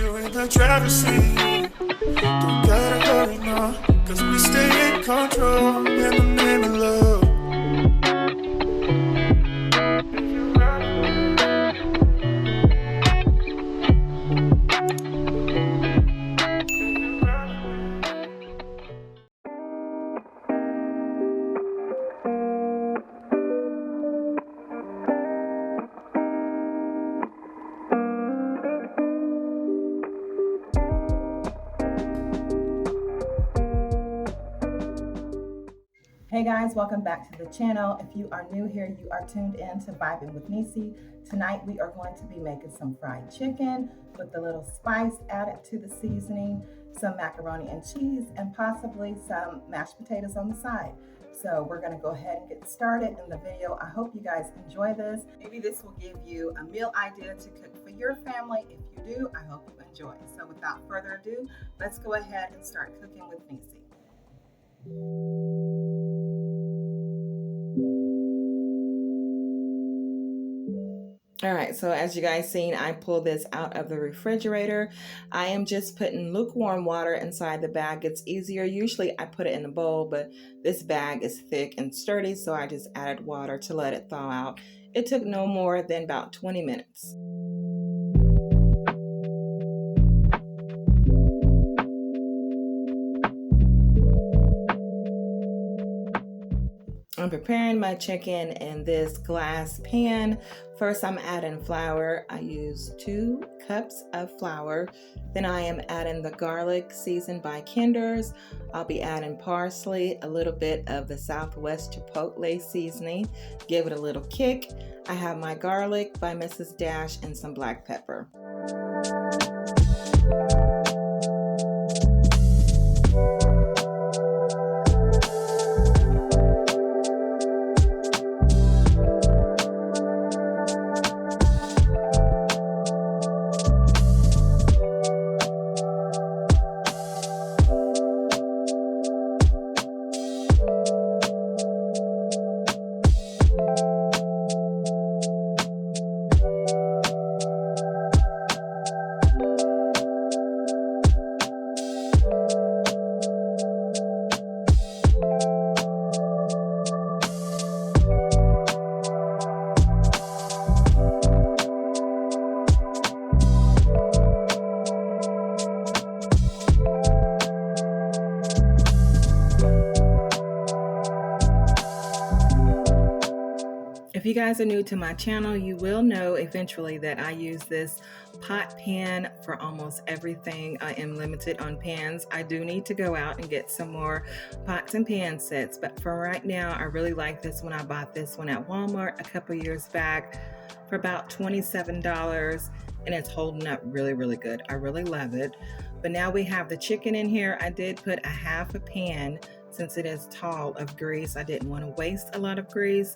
you in the driver's seat. Don't gotta hurry now, cause we stay in control in the name of love. Hey guys, welcome back to the channel. If you are new here, you are tuned in to Vibing with Niecy. Tonight we are going to be making some fried chicken with a little spice added to the seasoning, some macaroni and cheese, and possibly some mashed potatoes on the side. So we're going to go ahead and get started in the video. I hope you guys enjoy this. Maybe this will give you a meal idea to cook for your family. If you do, I hope you enjoy. So without further ado, let's go ahead and start cooking with Niecy. All right, so as you guys seen, I pulled this out of the refrigerator. I am just putting lukewarm water inside the bag. It's easier. Usually I put it in a bowl, but this bag is thick and sturdy, so I just added water to let it thaw out. It took no more than about 20 minutes. I'm preparing my chicken in this glass pan. First, I'm adding flour. I use 2 cups of flour. Then I am adding the garlic seasoned by Kinder's. I'll be adding parsley, a little bit of the Southwest Chipotle seasoning. Give it a little kick. I have my garlic by Mrs. Dash and some black pepper. If you guys are new to my channel, you will know eventually that I use this pot pan for almost everything. I am limited on pans. I do need to go out and get some more pots and pan sets, but for right now, I really like this one. I bought this one at Walmart a couple years back for about $27, and it's holding up really, really good. I really love it. But now we have the chicken in here. I did put a half a pan, since it is tall, of grease. I didn't want to waste a lot of grease,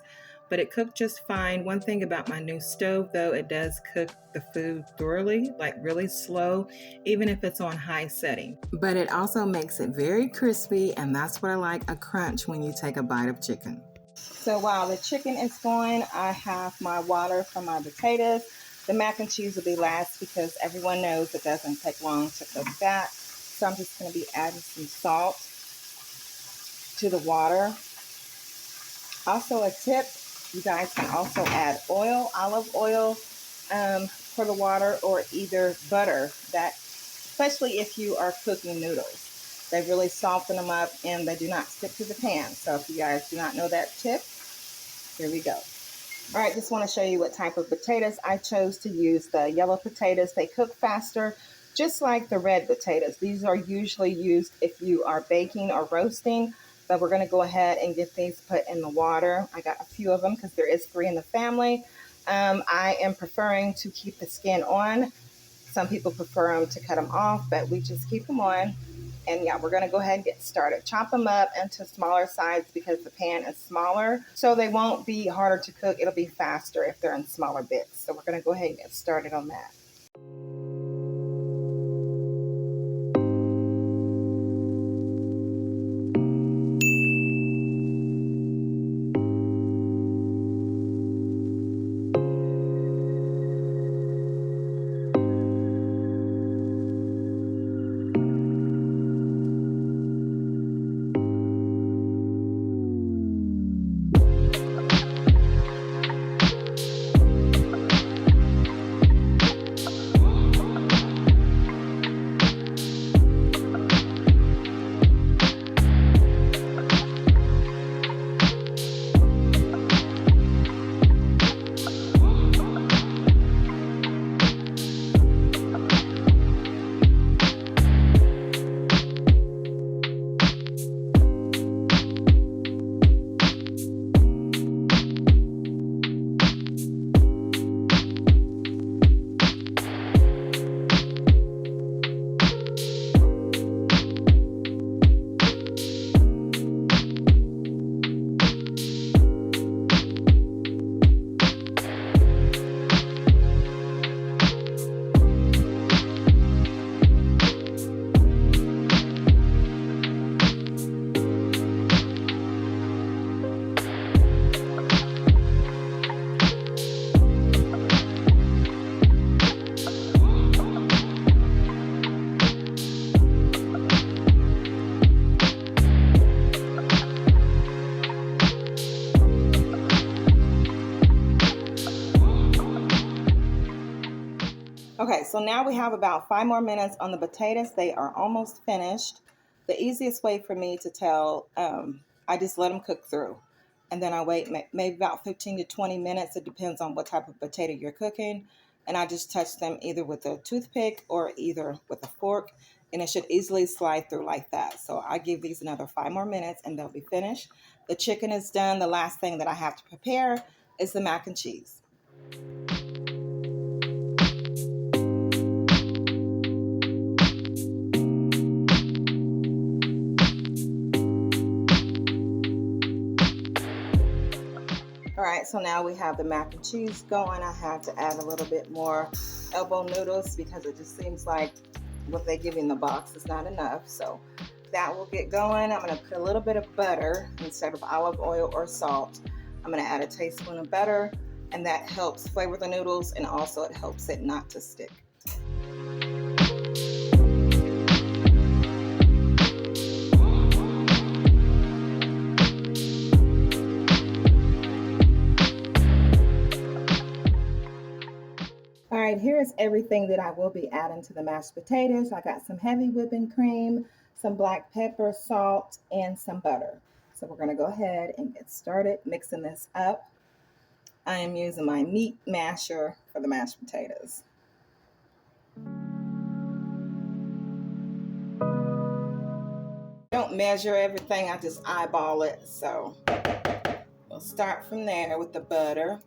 but it cooked just fine. One thing about my new stove though, it does cook the food thoroughly, like really slow, even if it's on high setting. But it also makes it very crispy, and that's what I like, a crunch when you take a bite of chicken. So while the chicken is going, I have my water for my potatoes. The mac and cheese will be last because everyone knows it doesn't take long to cook that. So I'm just going to be adding some salt to the water. Also a tip, you guys can also add oil, olive oil for the water, or either butter, that, especially if you are cooking noodles. They really soften them up and they do not stick to the pan. So if you guys do not know that tip, here we go. All right, just want to show you what type of potatoes I chose to use. The yellow potatoes, they cook faster, just like the red potatoes. These are usually used if you are baking or roasting. But we're going to go ahead and get these put in the water. I got a few of them because there is 3 in the family. I am preferring to keep the skin on. Some people prefer them to cut them off, but we just keep them on. And yeah, we're going to go ahead and get started. Chop them up into smaller size because the pan is smaller, so they won't be harder to cook. It'll be faster if they're in smaller bits. So we're going to go ahead and get started on that. so now we have about 5 more minutes on the potatoes. They are almost finished. The easiest way for me to tell, I just let them cook through. And then I wait maybe about 15 to 20 minutes. It depends on what type of potato you're cooking. And I just touch them either with a toothpick or either with a fork. And it should easily slide through like that. So I give these another 5 more minutes and they'll be finished. The chicken is done. The last thing that I have to prepare is the mac and cheese. All right, so now we have the mac and cheese going. I have to add a little bit more elbow noodles because it just seems like what they give you in the box is not enough. So that will get going. I'm gonna put a little bit of butter instead of olive oil or salt. I'm gonna add a tablespoon of butter, and that helps flavor the noodles, and also it helps it not to stick. All right, here's everything that I will be adding to the mashed potatoes. I got some heavy whipping cream, some black pepper, salt, and some butter. So we're gonna go ahead and get started mixing this up. I am using my meat masher for the mashed potatoes. Don't measure everything, I just eyeball it. So we'll start from there with the butter.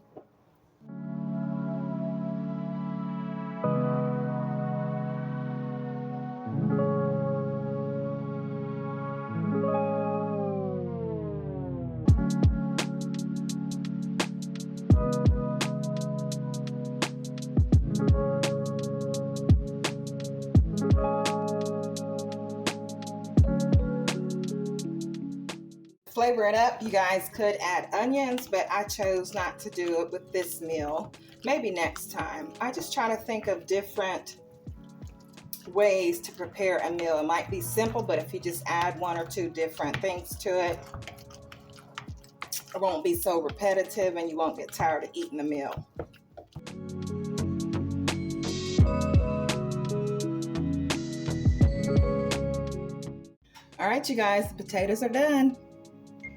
Flavor it up. You guys could add onions, but I chose not to do it with this meal. Maybe next time. I just try to think of different ways to prepare a meal. It might be simple, but if you just add 1 or 2 different things to it, it won't be so repetitive and you won't get tired of eating the meal. All right, you guys, the potatoes are done.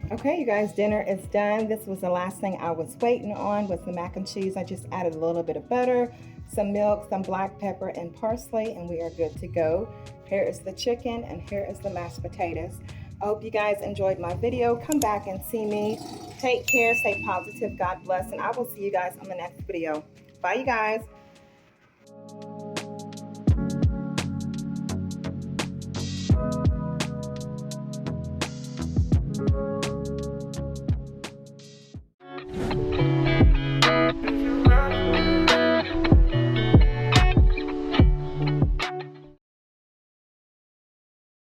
Okay, you guys, dinner is done. This was the last thing I was waiting on was the mac and cheese. I just added a little bit of butter, some milk, some black pepper, and parsley, and we are good to go. Here is the chicken, and here is the mashed potatoes. I hope you guys enjoyed my video. Come back and see me. Take care, stay positive, God bless, and I will see you guys on the next video. Bye, you guys.